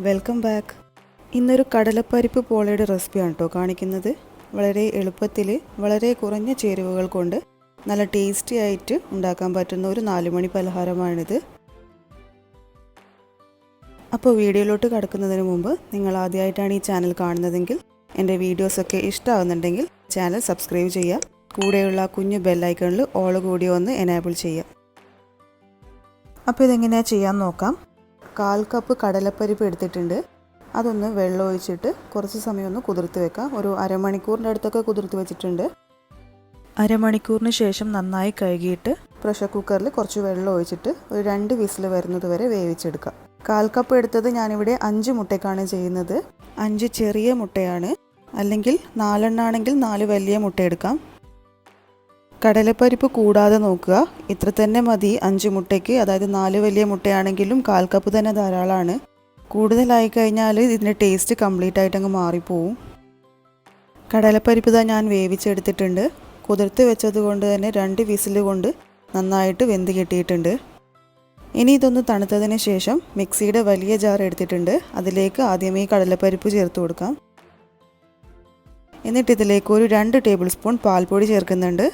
Welcome back. ഇന്നൊരു കടലപ്പരിപ്പ് പോളയുടെ റെസിപ്പിയാണ് കേട്ടോ കാണിക്കുന്നത്. വളരെ എളുപ്പത്തിൽ വളരെ കുറഞ്ഞ ചേരുവകൾ കൊണ്ട് നല്ല ടേസ്റ്റി ആയിട്ട് ഉണ്ടാക്കാൻ പറ്റുന്ന ഒരു 4 മണി പലഹാരമാണിത്. അപ്പോൾ വീഡിയോയിലോട്ട് കടക്കുന്നതിന് മുമ്പ് നിങ്ങൾ ആദ്യമായിട്ടാണ് ഈ ചാനൽ കാണുന്നതെങ്കിൽ എൻ്റെ വീഡിയോസൊക്കെ ഇഷ്ടമാകുന്നുണ്ടെങ്കിൽ ചാനൽ സബ്സ്ക്രൈബ് ചെയ്യുക. കൂടെയുള്ള കുഞ്ഞു ബെല്ലൈക്കണിൽ ഓൾ കൂടി ഒന്ന് എനേബിൾ ചെയ്യുക. അപ്പോൾ ഇതെങ്ങനെയാണ് ചെയ്യാൻ നോക്കാം. 1/4 കപ്പ് കടലപ്പരിപ്പ് എടുത്തിട്ടുണ്ട്. അതൊന്ന് വെള്ളം ഒഴിച്ചിട്ട് കുറച്ച് സമയം ഒന്ന് കുതിർത്ത് വെക്കാം. ഒരു അരമണിക്കൂറിൻ്റെ അടുത്തൊക്കെ കുതിർത്ത് വെച്ചിട്ടുണ്ട്. അരമണിക്കൂറിന് ശേഷം നന്നായി കഴുകിയിട്ട് പ്രഷർ കുക്കറിൽ കുറച്ച് വെള്ളം ഒഴിച്ചിട്ട് ഒരു 2 വിസിൽ വരുന്നത് വരെ വേവിച്ചെടുക്കാം. 1/4 കപ്പ് എടുത്തത് ഞാനിവിടെ 5 മുട്ടയ്ക്കാണ് ചെയ്യുന്നത്. 5 ചെറിയ മുട്ടയാണ്, അല്ലെങ്കിൽ 4 എണ്ണാണെങ്കിൽ 4 വലിയ മുട്ട എടുക്കാം. കടലപ്പരിപ്പ് കൂടാതെ നോക്കുക, ഇത്ര തന്നെ മതി 5 മുട്ടയ്ക്ക്. അതായത് 4 വലിയ മുട്ടയാണെങ്കിലും 1/4 കപ്പ് തന്നെ ധാരാളമാണ്. കൂടുതലായി കഴിഞ്ഞാൽ ഇതിൻ്റെ ടേസ്റ്റ് കംപ്ലീറ്റ് ആയിട്ടങ്ങ് മാറിപ്പോവും. കടലപ്പരിപ്പ് ഇതാ ഞാൻ വേവിച്ചെടുത്തിട്ടുണ്ട്. കുതിർത്ത് വെച്ചത് കൊണ്ട് തന്നെ 2 വിസിൽ കൊണ്ട് നന്നായിട്ട് വെന്ത് കിട്ടിയിട്ടുണ്ട്. ഇനി ഇതൊന്ന് തണുത്തതിന് ശേഷം മിക്സിയുടെ വലിയ ജാർ എടുത്തിട്ടുണ്ട്. അതിലേക്ക് ആദ്യമേ കടലപ്പരിപ്പ് ചേർത്ത് കൊടുക്കാം. എന്നിട്ട് ഇതിലേക്ക് ഒരു 2 ടേബിൾ സ്പൂൺ പാൽപ്പൊടി ചേർക്കുന്നുണ്ട്.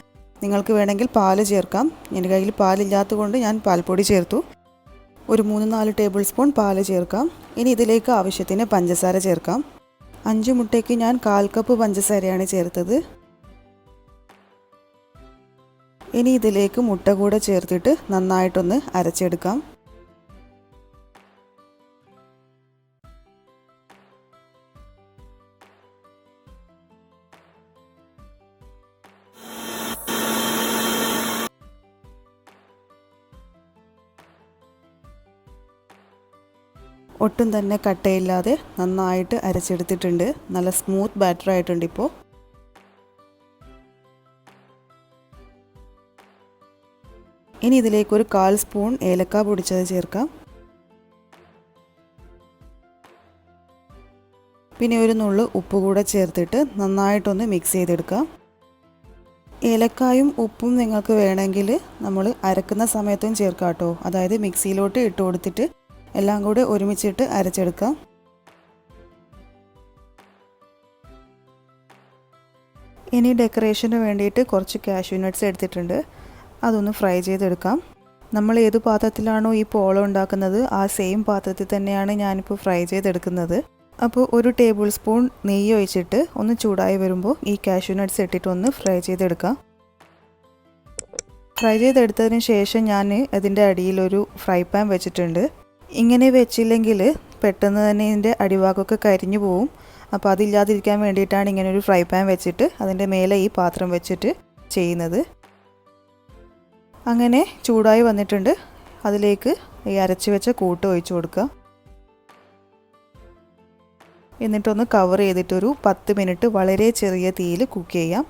നിങ്ങൾക്ക് വേണമെങ്കിൽ പാല് ചേർക്കാം. എൻ്റെ കയ്യിൽ പാലില്ലാത്തത് കൊണ്ട് ഞാൻ പാൽപ്പൊടി ചേർത്തു. ഒരു 3-4 ടേബിൾ സ്പൂൺ പാല് ചേർക്കാം. ഇനി ഇതിലേക്ക് ആവശ്യത്തിന് പഞ്ചസാര ചേർക്കാം. 5 മുട്ടയ്ക്ക് ഞാൻ 1/4 കപ്പ് പഞ്ചസാരയാണ് ചേർത്തത്. ഇനി ഇതിലേക്ക് മുട്ട കൂടെ ചേർത്തിട്ട് നന്നായിട്ടൊന്ന് അരച്ചെടുക്കാം. ഒട്ടും തന്നെ കട്ടയില്ലാതെ നന്നായിട്ട് അരച്ചെടുത്തിട്ടുണ്ട്. നല്ല സ്മൂത്ത് ബാറ്റർ ആയിട്ടുണ്ട് ഇപ്പോൾ. ഇനി ഇതിലേക്ക് ഒരു 1/4 സ്പൂൺ ഏലക്ക പൊടിച്ചത് ചേർക്കാം. പിന്നെ ഒരു നുള്ളു ഉപ്പ് കൂടെ ചേർത്തിട്ട് നന്നായിട്ടൊന്ന് മിക്സ് ചെയ്തെടുക്കാം. ഏലക്കായും ഉപ്പും നിങ്ങൾക്ക് വേണമെങ്കിൽ നമ്മൾ അരക്കുന്ന സമയത്തും ചേർക്കാം കേട്ടോ. അതായത് മിക്സിയിലോട്ട് ഇട്ട് കൊടുത്തിട്ട് എല്ലാം കൂടെ ഒരുമിച്ചിട്ട് അരച്ചെടുക്കാം. ഇനി ഡെക്കറേഷന് വേണ്ടിയിട്ട് കുറച്ച് കാഷ്യൂ നട്ട്സ് എടുത്തിട്ടുണ്ട്. അതൊന്ന് ഫ്രൈ ചെയ്തെടുക്കാം. നമ്മൾ ഏത് പാത്രത്തിലാണോ ഈ പോള ഉണ്ടാക്കുന്നത് ആ സെയിം പാത്രത്തിൽ തന്നെയാണ് ഞാനിപ്പോൾ ഫ്രൈ ചെയ്തെടുക്കുന്നത്. അപ്പോൾ ഒരു ടേബിൾ സ്പൂൺ നെയ്യ് ഒഴിച്ചിട്ട് ഒന്ന് ചൂടായി വരുമ്പോൾ ഈ കാഷ്യൂ നട്ട്സ് ഇട്ടിട്ട് ഒന്ന് ഫ്രൈ ചെയ്തെടുക്കാം. ഫ്രൈ ചെയ്തെടുത്തതിന് ശേഷം ഞാൻ അതിൻ്റെ അടിയിലൊരു ഫ്രൈ പാൻ വെച്ചിട്ടുണ്ട്. ഇങ്ങനെ വെച്ചില്ലെങ്കിൽ പെട്ടെന്ന് തന്നെ ഇതിൻ്റെ അടിഭാഗമൊക്കെ കരിഞ്ഞു പോവും. അപ്പോൾ അതില്ലാതിരിക്കാൻ വേണ്ടിയിട്ടാണ് ഇങ്ങനെ ഒരു ഫ്രൈ പാൻ വെച്ചിട്ട് അതിൻ്റെ മേലെ ഈ പാത്രം വെച്ചിട്ട് ചെയ്യുന്നത്. അങ്ങനെ ചൂടായി വന്നിട്ടുണ്ട്. അതിലേക്ക് ഈ അരച്ച് വെച്ച കൂട്ട് ഒഴിച്ചു കൊടുക്കുക. എന്നിട്ടൊന്ന് കവർ ചെയ്തിട്ടൊരു 10 മിനിറ്റ് വളരെ ചെറിയ തീയിൽ കുക്ക് ചെയ്യാം.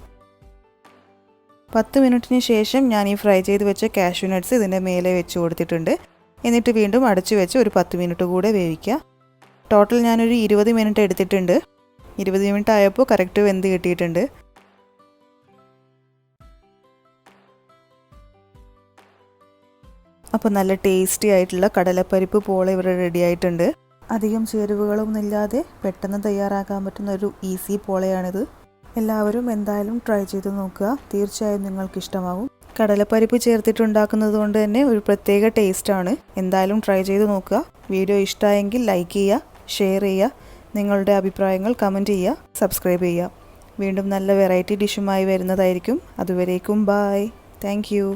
10 മിനിറ്റിന് ശേഷം ഞാൻ ഈ ഫ്രൈ ചെയ്ത് വെച്ച കാഷ്യൂ നട്ട്സ് ഇതിൻ്റെ മേലെ വെച്ച് കൊടുത്തിട്ടുണ്ട്. എന്നിട്ട് വീണ്ടും അടച്ചു വെച്ച് ഒരു 10 മിനിറ്റ് കൂടെ വേവിക്കുക. ടോട്ടൽ ഞാനൊരു 20 മിനിറ്റ് എടുത്തിട്ടുണ്ട്. 20 മിനിറ്റ് ആയപ്പോൾ കറക്റ്റ് വെന്ത് കിട്ടിയിട്ടുണ്ട്. അപ്പോൾ നല്ല ടേസ്റ്റി ആയിട്ടുള്ള കടലപ്പരിപ്പ് പോള ഇവിടെ റെഡി ആയിട്ടുണ്ട്. അധികം ചേരുവകളൊന്നും ഇല്ലാതെ പെട്ടെന്ന് തയ്യാറാക്കാൻ പറ്റുന്ന ഒരു ഈസി പോളയാണിത്. എല്ലാവരും എന്തായാലും ട്രൈ ചെയ്ത് നോക്കുക. തീർച്ചയായും നിങ്ങൾക്ക് ഇഷ്ടമാകും. കടലപ്പരിപ്പ് ചേർത്തിട്ടുണ്ടാക്കുന്നത് കൊണ്ട് തന്നെ ഒരു പ്രത്യേക ടേസ്റ്റാണ്. എന്തായാലും ട്രൈ ചെയ്ത് നോക്കുക. വീഡിയോ ഇഷ്ടമായെങ്കിൽ ലൈക്ക് ചെയ്യുക, ഷെയർ ചെയ്യുക, നിങ്ങളുടെ അഭിപ്രായങ്ങൾ കമൻറ്റ് ചെയ്യുക, സബ്സ്ക്രൈബ് ചെയ്യുക. വീണ്ടും നല്ല വെറൈറ്റി ഡിഷുമായി വരുന്നതായിരിക്കും. അതുവരേക്കും ബായ്. Thank you.